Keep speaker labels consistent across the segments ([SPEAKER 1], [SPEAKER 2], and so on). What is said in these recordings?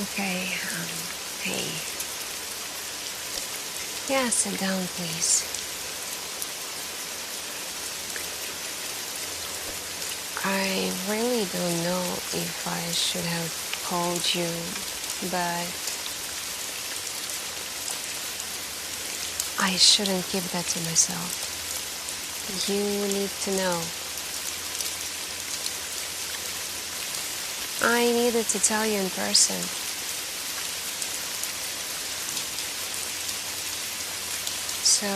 [SPEAKER 1] Okay, hey. Yeah, sit down, please. I really don't know if I should have called you, but I shouldn't keep that to myself. You need to know. I needed to tell you in person. So,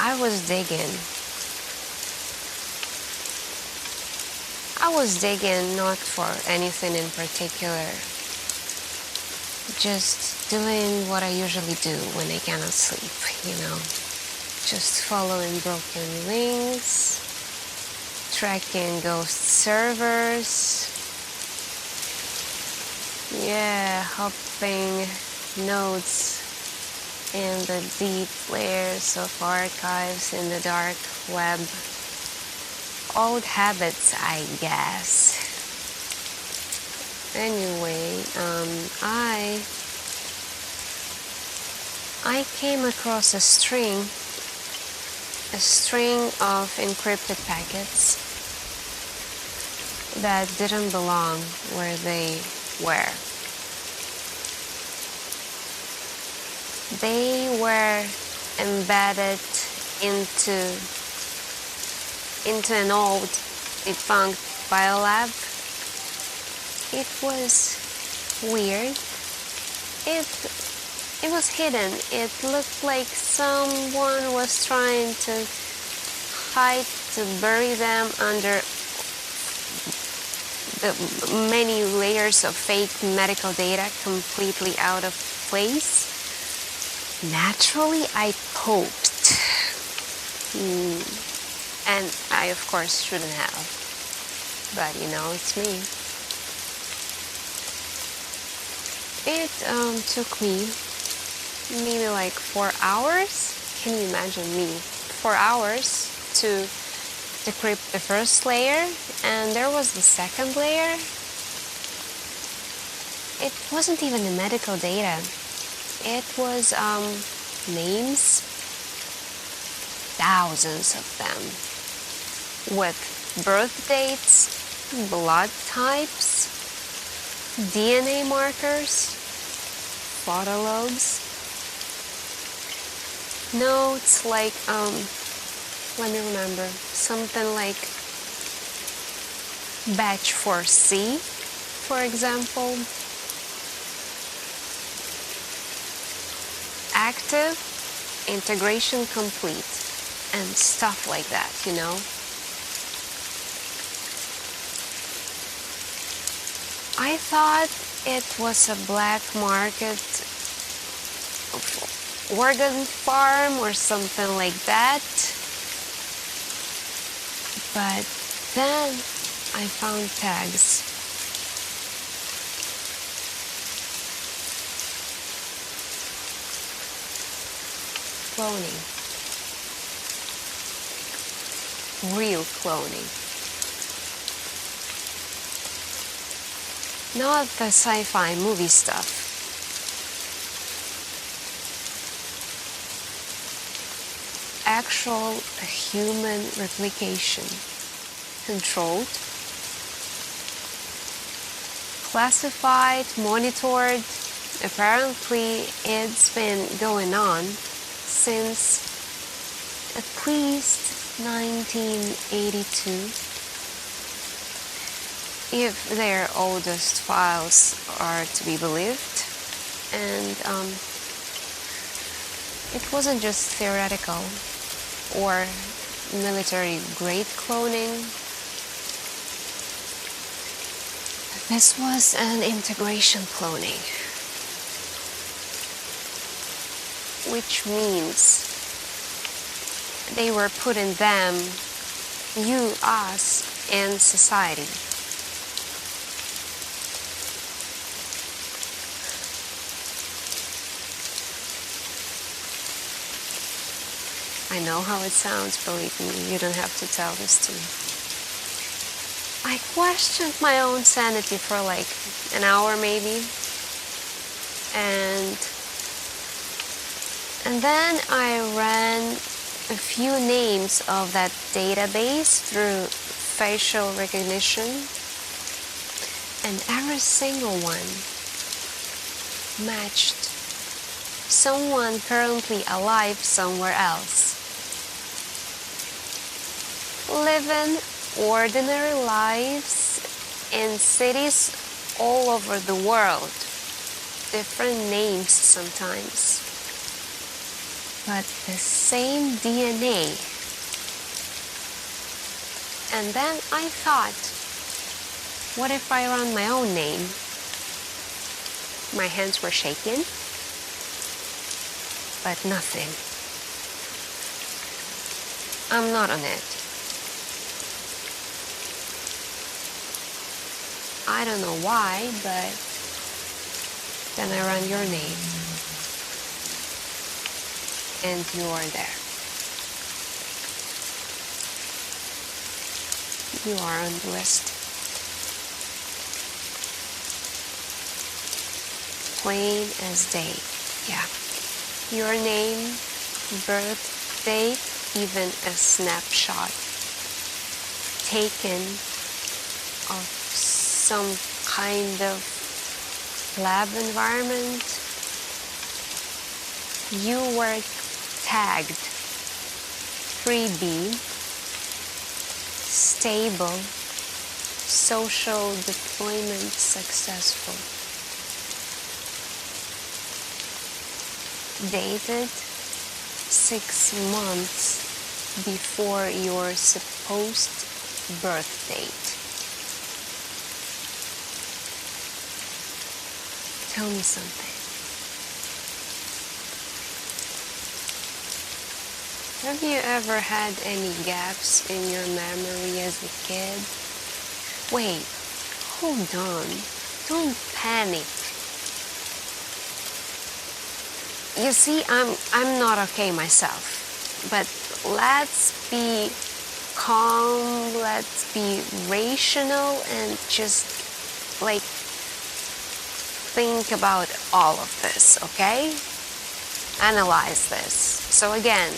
[SPEAKER 1] I was digging not for anything in particular. Just doing what I usually do when I cannot sleep, Just following broken links, tracking ghost servers, hopping nodes in the deep layers of archives in the dark web. Old habits, I guess. Anyway, I came across a string of encrypted packets that didn't belong where they were. They were embedded into an old defunct biolab. It was weird. It was hidden. It looked like someone was trying to bury them under the many layers of fake medical data completely out of place. Naturally, I poked. And I, of course, shouldn't have. But, it's me. It took me maybe like 4 hours. Can you imagine me? 4 hours to decrypt the first layer, and there was the second layer. It wasn't even the medical data. It was names, thousands of them, with birth dates, blood types, DNA markers, photo lobes, notes like, let me remember, something like batch 4C, for example, active, integration complete, and stuff like that, I thought it was a black market organ farm or something like that. But then I found tags. Cloning. Real cloning. Not the sci-fi movie stuff. Actual human replication. Controlled. Classified, monitored. Apparently it's been going on since at least 1982. If their oldest files are to be believed. And it wasn't just theoretical or military-grade cloning. This was an integration cloning, which means they were putting them, you, us, in society. I know how it sounds, believe me, you don't have to tell this to me. I questioned my own sanity for like an hour maybe. And then I ran a few names of that database through facial recognition, and every single one matched someone currently alive somewhere else, living ordinary lives in cities all over the world, different names sometimes, but the same DNA. And then I thought, what if I run my own name? My hands were shaking, but nothing. I'm not on it. I don't know why, but then I ran your name, and you are there. You are on the list. Plain as day, yeah. Your name, birth date, even a snapshot taken of some kind of lab environment. You were tagged 3B, stable, social deployment successful. Dated 6 months before your supposed birth date. Tell me something. Have you ever had any gaps in your memory as a kid? Wait, hold on. Don't panic. You see, I'm not okay myself. But let's be calm, let's be rational, and just like think about all of this, okay? Analyze this. So again,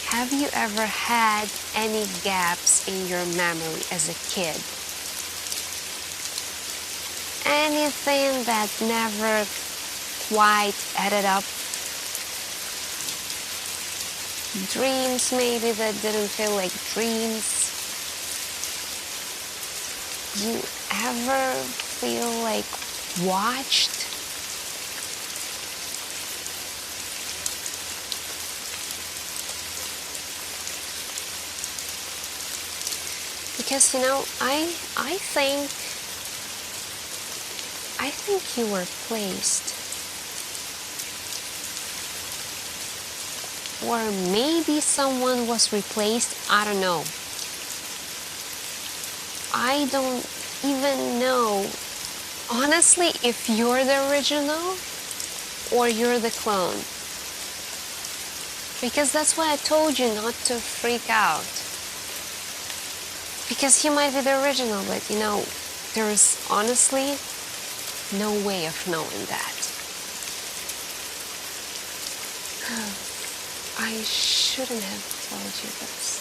[SPEAKER 1] have you ever had any gaps in your memory as a kid? Anything that never quite added up? Dreams maybe that didn't feel like dreams? You ever feel like watched? Because I think you were placed, or maybe someone was replaced. I don't know. I don't even know, honestly, if you're the original or you're the clone. Because that's why I told you not to freak out. Because you might be the original, but there's honestly no way of knowing that. I shouldn't have told you this.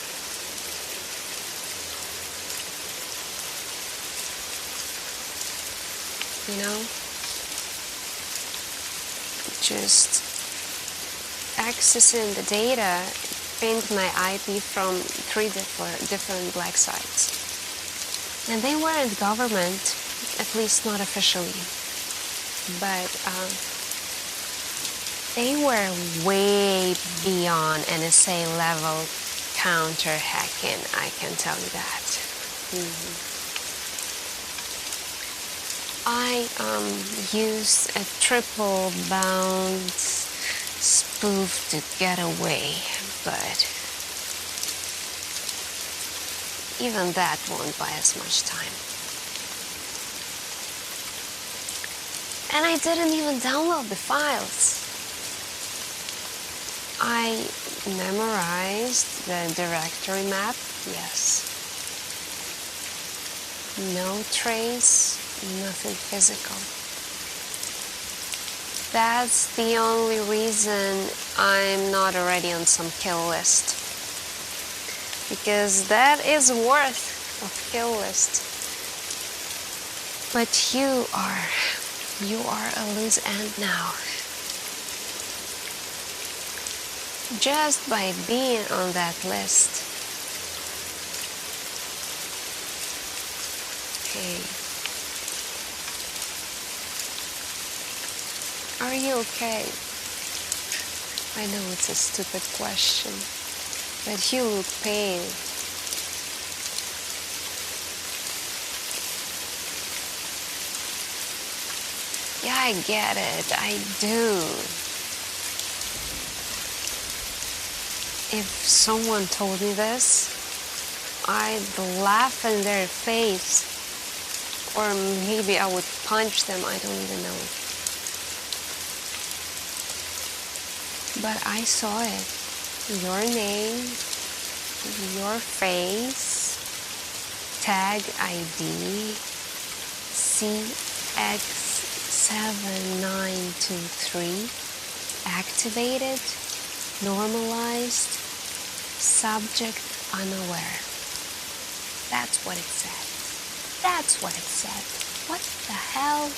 [SPEAKER 1] Just accessing the data pinned my IP from 3 different black sites. And they weren't government, at least not officially. But they were way beyond NSA level counter hacking, I can tell you that. I used a triple bound spoof to get away, but even that won't buy us much time. And I didn't even download the files. I memorized the directory map, yes. no trace, nothing physical. That's the only reason I'm not already on some kill list. Because that is worth of kill list. But you are a loose end now. Just by being on that list. Okay. Are you okay? I know it's a stupid question, but you look pale. Yeah, I get it. I do. If someone told me this, I'd laugh in their face. Or maybe I would punch them, I don't even know. But I saw it. Your name, your face, tag ID, CX7923, activated, normalized, subject unaware. That's what it said. That's what it said. What the hell?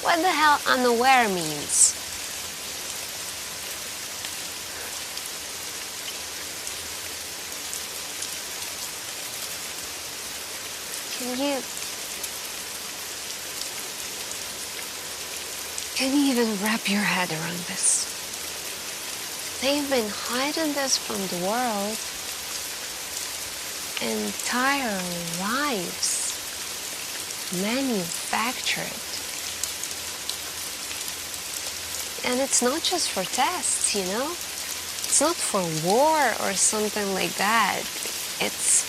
[SPEAKER 1] What the hell unaware means? Can you even wrap your head around this? They've been hiding this from the world entire lives, manufactured. And it's not just for tests, you know? It's not for war or something like that. It's,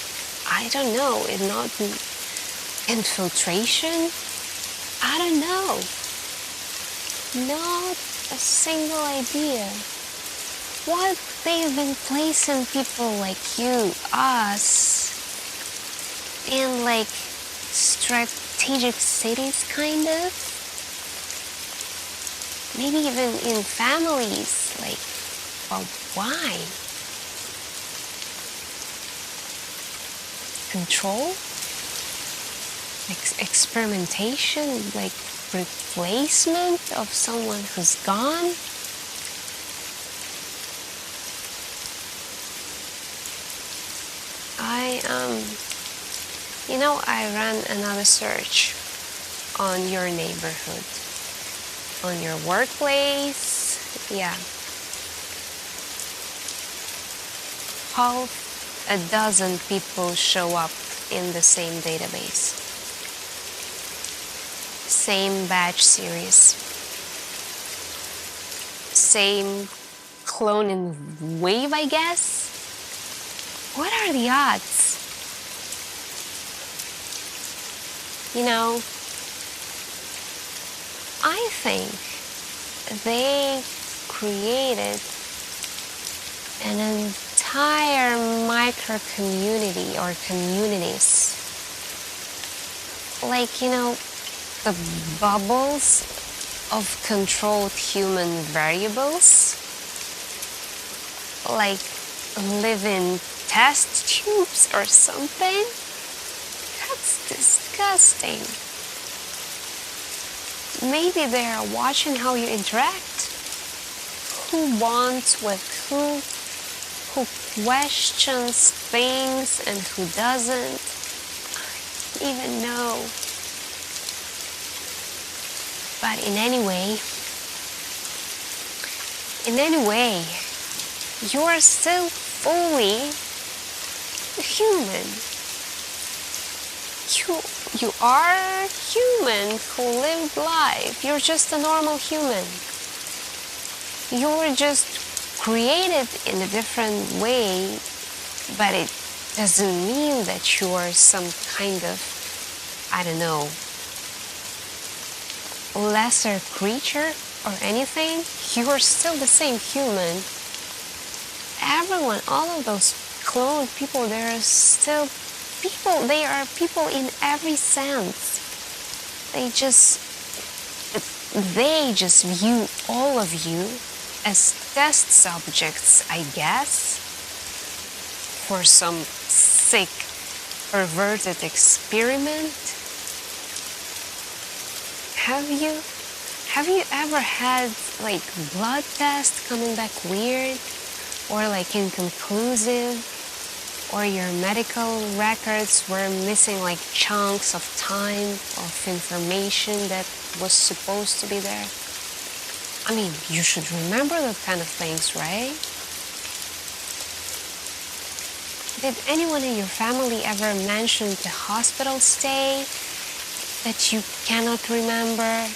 [SPEAKER 1] I don't know, it's not infiltration? I don't know. Not a single idea. What they've been placing people like you, us, in like strategic cities, kind of? Maybe even in families, like, well, why? Control? Experimentation? Like replacement of someone who's gone? I ran another search on your neighborhood, on your workplace, yeah. Half a dozen people show up in the same database. Same batch series. Same cloning wave, I guess? What are the odds? You know, I think they created an entire micro community or communities. Like, the bubbles of controlled human variables. Like living test tubes or something. That's disgusting. Maybe they are watching how you interact. Who bonds with who questions things and who doesn't. I don't even know. But in any way, you are still fully human. You are human who lived life. You're just a normal human. You were just created in a different way, but it doesn't mean that you are some kind of, I don't know, lesser creature or anything. You are still the same human. Everyone, all of those cloned people, they're still they are people in every sense. They just view all of you as test subjects, I guess, for some sick, perverted experiment. Have you ever had like blood tests coming back weird or like inconclusive, or your medical records were missing like chunks of time of information that was supposed to be there? I mean, you should remember that kind of things, right? Did anyone in your family ever mention the hospital stay that you cannot remember?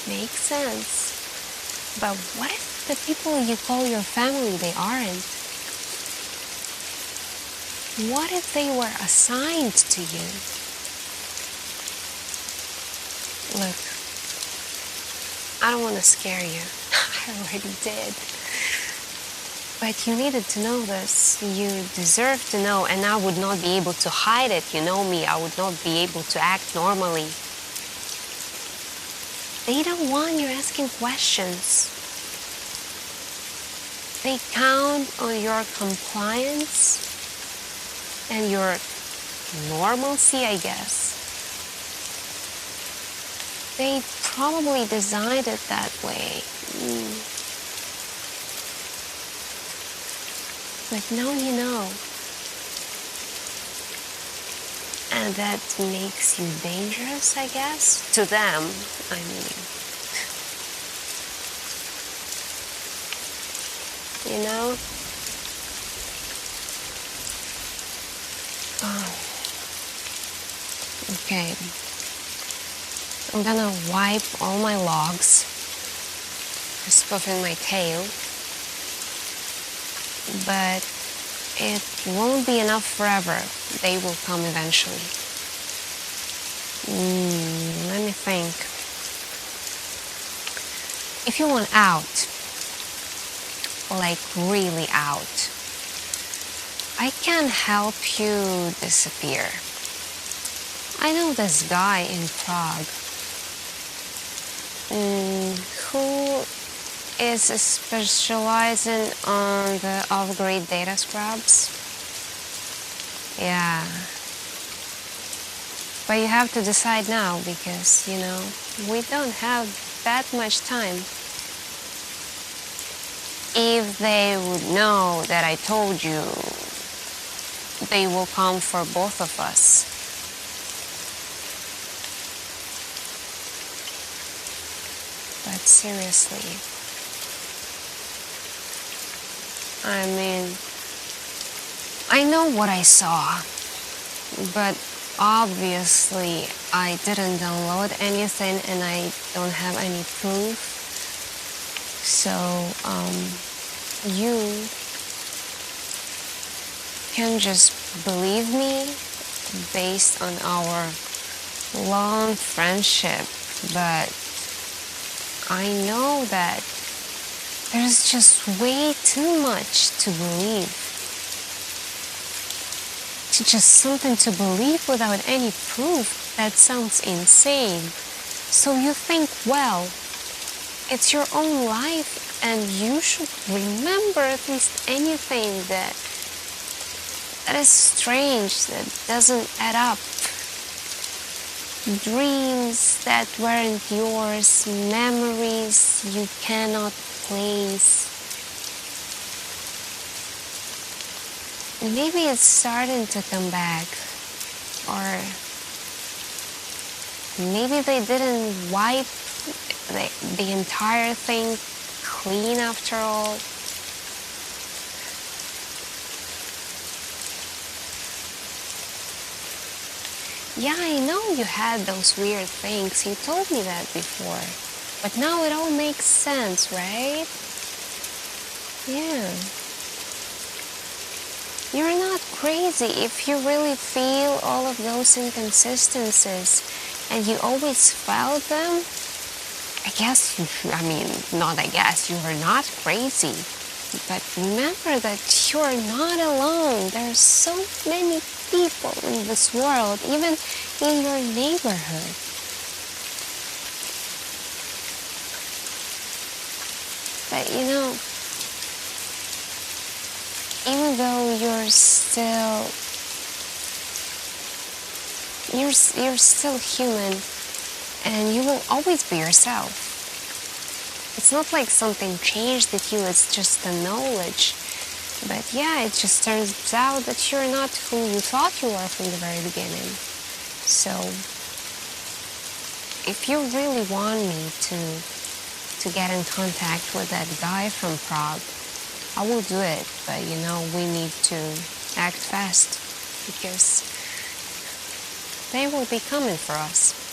[SPEAKER 1] Makes sense. But what if the people you call your family, they aren't? What if they were assigned to you? Look, I don't want to scare you. I already did. But you needed to know this. You deserve to know, and I would not be able to hide it. You know me, I would not be able to act normally. They don't want you asking questions. They count on your compliance and your normalcy, I guess. They probably designed it that way. But now you know. And that makes you dangerous, I guess? To them, I mean. You know? Okay. I'm gonna wipe all my logs. Just puffing my tail. But it won't be enough forever. They will come eventually. Let me think. If you want out, like really out, I can help you disappear. I know this guy in Prague who is specializing on the off-grid data scrubs. Yeah. But you have to decide now because, you know, we don't have that much time. If they would know that I told you, they will come for both of us. But seriously, I mean, I know what I saw, but obviously I didn't download anything and I don't have any proof. So, you can just believe me based on our long friendship, but I know that there's just way too much to believe. Just something to believe without any proof, that sounds insane. So you think, well, it's your own life and you should remember at least anything that is strange, that doesn't add up. Dreams that weren't yours, memories you cannot place. Maybe it's starting to come back, or maybe they didn't wipe the entire thing clean after all. Yeah, I know you had those weird things. You told me that before. But now it all makes sense, right? Yeah. You're not crazy if you really feel all of those inconsistencies and you always felt them. not I guess, you are not crazy. But remember that you are not alone. There are so many people in this world, even in your neighborhood. But you know, even though you're still human, and you will always be yourself. It's not like something changed with you, it's just the knowledge. But yeah, it just turns out that you're not who you thought you were from the very beginning. So, if you really want me to get in contact with that guy from Prague, I will do it. But you know, we need to act fast, because they will be coming for us.